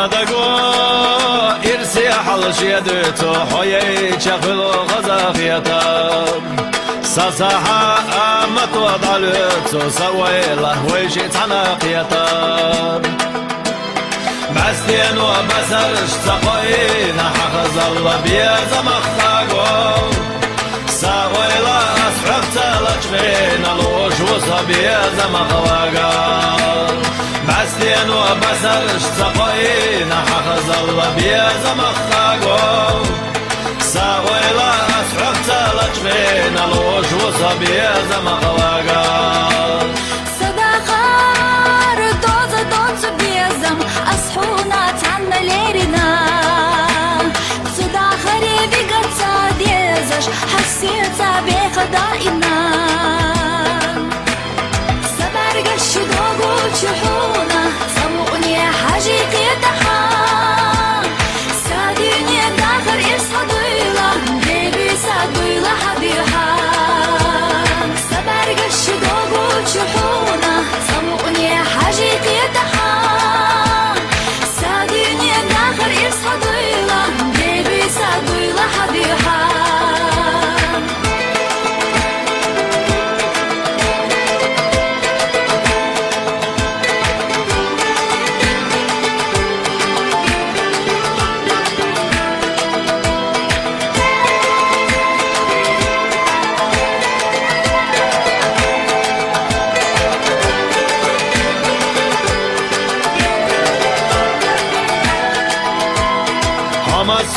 دقو إرسي حلش يدتو حوي شغل غزاقيتا ساساحا أمت وضعلتو سوي له ويشي تناقيتا بستين وبسرش تقوين حخز الله بيزا مخاقو ساوي له أسحبت لجفين الوش وصبيزا مخواقا بستين وبسرش تقوين حخز الله بيزا مخاقو ساوي له أسحبت لجفين الوش وصبيزا مخواقا أصحونا تعنا ليرنا صدا خريبي قد صاديزش حسيتا بقضائنا سبرق الشدوق وشحونا سموني حاجي قيدها ساديني داخل إصدويلة بيبي سادويلة حبيها سبرق الشدوق وشحونا سموني حاجي قيدها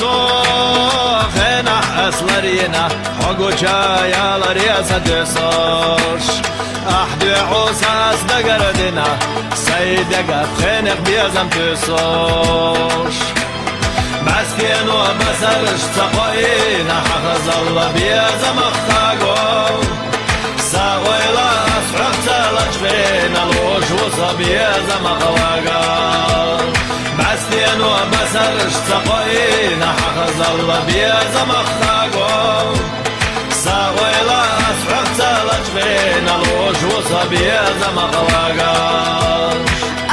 Soğena aslarina Hogu çayalar yasadı soş Ahdi usas da gardina Sayda gatrenek biyazam tüsoş Baskin و basarış taqoyina Hafız Allah biyazam akhago Sağoyla asfrakta lajbin Alvoş usa biyazam akhawaga بستين وبسرش تقوين حخز الله بيزا مخاقو ساوي لا أسحبت لجبين الوش وصا بيزا مخواقا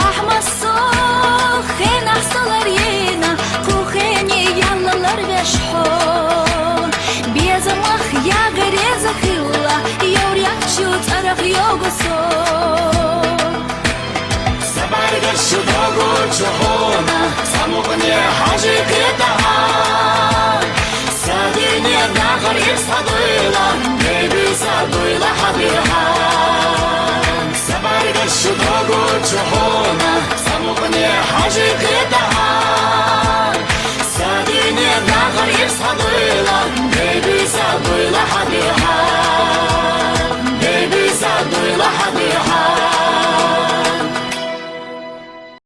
أحمى الصوخ خين أحصلر ينا كوخيني يالالر بشحو بيزا مخ يا غريزة خلا يوريك شوت أرخ يوغسو سبرق الشدوق وشحونا سموغني حاجي قيدها ساديني الداخل يصحدويلة بيبي سادويلة حبيها سبرق الشدوق وشحونا سموغني حاجي قيدها ساديني الداخل يصحدويلة بيبي سادويلة حبيها